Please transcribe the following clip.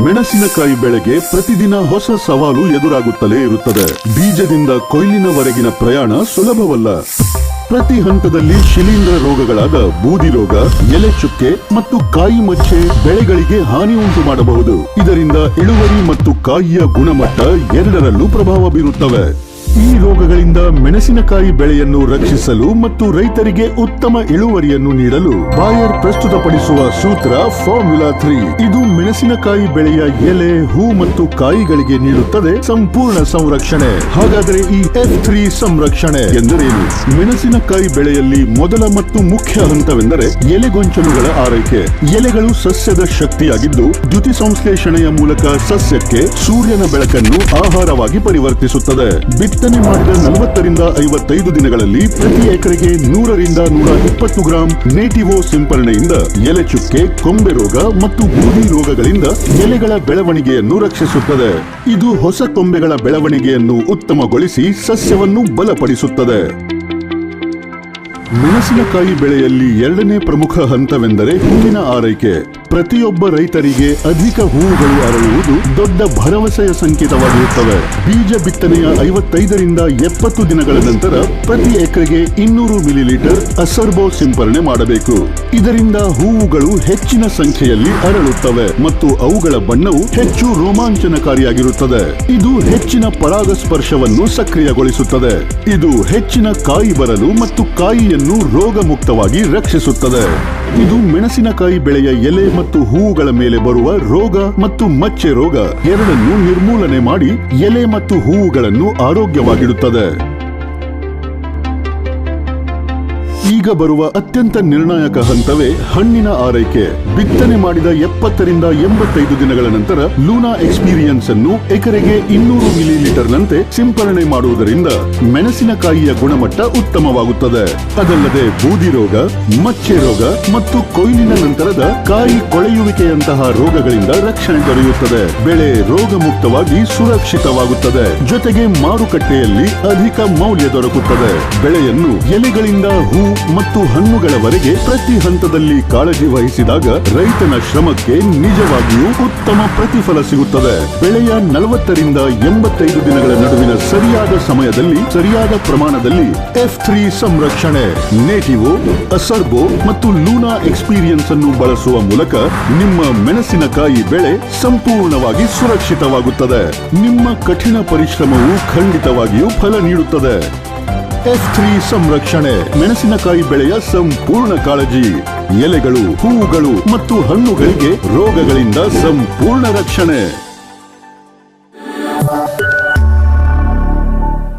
ಮೆಣಸಿನಕಾಯಿ ಬೆಳೆಗೆ ಪ್ರತಿದಿನ ಹೊಸ ಸವಾಲು ಎದುರಾಗುತ್ತಲೇ ಇರುತ್ತದೆ. ಬೀಜದಿಂದ ಕೊಯ್ಲಿನವರೆಗಿನ ಪ್ರಯಾಣ ಸುಲಭವಲ್ಲ. ಪ್ರತಿ ಹಂತದಲ್ಲಿ ಶಿಲೀಂಧ್ರ ರೋಗಗಳಾದ ಬೂದಿ ರೋಗ, ಎಲೆ ಚುಕ್ಕೆ ಮತ್ತು ಕಾಯಿ ಮಚ್ಚೆ ಬೆಳೆಗಳಿಗೆ ಹಾನಿ ಉಂಟು ಮಾಡಬಹುದು. ಇದರಿಂದ ಇಳುವರಿ ಮತ್ತು ಕಾಯಿಯ ಗುಣಮಟ್ಟ ಎರಡರಲ್ಲೂ ಪ್ರಭಾವ ಬೀರುತ್ತವೆ. ಈ ರೋಗಗಳಿಂದ ಮೆಣಸಿನಕಾಯಿ ಬೆಳೆಯನ್ನು ರಕ್ಷಿಸಲು ಮತ್ತು ರೈತರಿಗೆ ಉತ್ತಮ ಇಳುವರಿಯನ್ನು ನೀಡಲು ಬಾಯರ್ ಪ್ರಸ್ತುತಪಡಿಸುವ ಸೂತ್ರ ಫಾರ್ಮುಲಾ 3. ಇದು ಮೆಣಸಿನಕಾಯಿ ಬೆಳೆಯ ಎಲೆ, ಹೂ ಮತ್ತು ಕಾಯಿಗಳಿಗೆ ನೀಡುತ್ತದೆ ಸಂಪೂರ್ಣ ಸಂರಕ್ಷಣೆ. ಹಾಗಾದರೆ ಈ F3 ಸಂರಕ್ಷಣೆ ಎಂದರೇನು? ಮೆಣಸಿನಕಾಯಿ ಬೆಳೆಯಲ್ಲಿ ಮೊದಲ ಮತ್ತು ಮುಖ್ಯ ಹಂತವೆಂದರೆ ಎಲೆಗೊಂಚಲುಗಳ ಆರೈಕೆ. ಎಲೆಗಳು ಸಸ್ಯದ ಶಕ್ತಿಯಾಗಿದ್ದು ದ್ಯುತಿ ಸಂಶ್ಲೇಷಣೆಯ ಮೂಲಕ ಸಸ್ಯಕ್ಕೆ ಸೂರ್ಯನ ಬೆಳಕನ್ನು ಆಹಾರವಾಗಿ ಪರಿವರ್ತಿಸುತ್ತದೆ. ಬಿತ್ತನೆ ಮಾಡಿದ 40 ರಿಂದ 55 ದಿನಗಳಲ್ಲಿ ಪ್ರತಿ ಎಕರೆಗೆ 100 ರಿಂದ 120 ಗ್ರಾಂ ನೇಟಿವೋ ಸಿಂಪರಣೆಯಿಂದ ಎಲೆ ಚುಕ್ಕೆ, ಕೊಂಬೆ ರೋಗ ಮತ್ತು ಬೂದಿ ರೋಗಗಳಿಂದ ಎಲೆಗಳ ಬೆಳವಣಿಗೆಯನ್ನು ರಕ್ಷಿಸುತ್ತದೆ. ಇದು ಹೊಸ ಕೊಂಬೆಗಳ ಬೆಳವಣಿಗೆಯನ್ನು ಉತ್ತಮಗೊಳಿಸಿ ಸಸ್ಯವನ್ನು ಬಲಪಡಿಸುತ್ತದೆ. ಮೆಣಸಿನಕಾಯಿ ಬೆಳೆಯಲ್ಲಿ ಎರಡನೇ ಪ್ರಮುಖ ಹಂತವೆಂದರೆ ಹೂವಿನ ಆರೈಕೆ. ಪ್ರತಿಯೊಬ್ಬ ರೈತರಿಗೆ ಅಧಿಕ ಹೂವುಗಳು ಅರಳುವುದು ದೊಡ್ಡ ಭರವಸೆಯ ಸಂಕೇತವಾಗಿರುತ್ತವೆ. ಬೀಜ ಬಿತ್ತನೆಯ 55 ರಿಂದ 70 ದಿನಗಳ ನಂತರ ಪ್ರತಿ ಎಕರೆಗೆ 200 ಮಿಲಿಲೀಟರ್ ಅಸರ್ಬೋ ಸಿಂಪರಣೆ ಮಾಡಬೇಕು. ಇದರಿಂದ ಹೂವುಗಳು ಹೆಚ್ಚಿನ ಸಂಖ್ಯೆಯಲ್ಲಿ ಅರಳುತ್ತವೆ ಮತ್ತು ಅವುಗಳ ಬಣ್ಣವು ಹೆಚ್ಚು ರೋಮಾಂಚನಕಾರಿಯಾಗಿರುತ್ತದೆ. ಇದು ಹೆಚ್ಚಿನ ಪರಾಗಸ್ಪರ್ಶವನ್ನು ಸಕ್ರಿಯಗೊಳಿಸುತ್ತದೆ. ಇದು ಹೆಚ್ಚಿನ ಕಾಯಿ ಬರಲು ಮತ್ತು ಕಾಯಿಯನ್ನು ರೋಗ ಮುಕ್ತವಾಗಿ ರಕ್ಷಿಸುತ್ತದೆ. ಇದು ಮೆಣಸಿನಕಾಯಿ ಬೆಳೆಯ ಎಲೆ ಮತ್ತು ಹೂವುಗಳ ಮೇಲೆ ಬರುವ ರೋಗ ಮತ್ತು ಮಚ್ಚೆ ರೋಗ ಎರಡನ್ನೂ ನಿರ್ಮೂಲನೆ ಮಾಡಿ ಎಲೆ ಮತ್ತು ಹೂವುಗಳನ್ನು ಆರೋಗ್ಯವಾಗಿಡುತ್ತದೆ. ಈಗ ಬರುವ ಅತ್ಯಂತ ನಿರ್ಣಾಯಕ ಹಂತವೇ ಹಣ್ಣಿನ ಆರೈಕೆ. ಬಿತ್ತನೆ ಮಾಡಿದ 70 ರಿಂದ 85 ದಿನಗಳ ನಂತರ ಲೂನಾ ಎಕ್ಸ್ಪೀರಿಯನ್ಸ್ ಅನ್ನು ಎಕರೆಗೆ 200 ಮಿಲಿಲೀಟರ್ ನಂತೆ ಸಿಂಪರಣೆ ಮಾಡುವುದರಿಂದ ಮೆಣಸಿನಕಾಯಿಯ ಗುಣಮಟ್ಟ ಉತ್ತಮವಾಗುತ್ತದೆ. ಅದಲ್ಲದೆ ಬೂದಿ ರೋಗ, ಮಚ್ಚೆ ರೋಗ ಮತ್ತು ಕೊಯ್ಲಿನ ನಂತರದ ಕಾಯಿ ಕೊಳೆಯುವಿಕೆಯಂತಹ ರೋಗಗಳಿಂದ ರಕ್ಷಣೆ ದೊರೆಯುತ್ತದೆ. ಬೆಳೆ ರೋಗ ಮುಕ್ತವಾಗಿ ಸುರಕ್ಷಿತವಾಗುತ್ತದೆ. ಜೊತೆಗೆ ಮಾರುಕಟ್ಟೆಯಲ್ಲಿ ಅಧಿಕ ಮೌಲ್ಯ ದೊರಕುತ್ತದೆ. ಬೆಳೆಯನ್ನು ಎಲೆಗಳಿಂದ ಹೂ ಮತ್ತು ಹಣ್ಣುಗಳವರೆಗೆ ಪ್ರತಿ ಹಂತದಲ್ಲಿ ಕಾಳಜಿ ವಹಿಸಿದಾಗ ರೈತನ ಶ್ರಮಕ್ಕೆ ನಿಜವಾಗಿಯೂ ಉತ್ತಮ ಪ್ರತಿಫಲ ಸಿಗುತ್ತದೆ. ಬೆಳೆಯ 40 ರಿಂದ 85 ದಿನಗಳ ನಡುವಿನ ಸರಿಯಾದ ಸಮಯದಲ್ಲಿ ಸರಿಯಾದ ಪ್ರಮಾಣದಲ್ಲಿ F3 ಸಂರಕ್ಷಣೆ, ನೇಟಿವೋ, ಅಸರ್ಬೋ ಮತ್ತು ಲೂನಾ ಎಕ್ಸ್ಪೀರಿಯನ್ಸ್ ಅನ್ನು ಬಳಸುವ ಮೂಲಕ ನಿಮ್ಮ ಮೆಣಸಿನಕಾಯಿ ಬೆಳೆ ಸಂಪೂರ್ಣವಾಗಿ ಸುರಕ್ಷಿತವಾಗುತ್ತದೆ. ನಿಮ್ಮ ಕಠಿಣ ಪರಿಶ್ರಮವು ಖಂಡಿತವಾಗಿಯೂ ಫಲ ನೀಡುತ್ತದೆ. F3 ಸಂರಕ್ಷಣೆ, ಮೆಣಸಿನಕಾಯಿ ಬೆಳೆಯ ಸಂಪೂರ್ಣ ಕಾಳಜಿ. ಎಲೆಗಳು, ಹೂವುಗಳು ಮತ್ತು ಹಣ್ಣುಗಳಿಗೆ ರೋಗಗಳಿಂದ ಸಂಪೂರ್ಣ ರಕ್ಷಣೆ.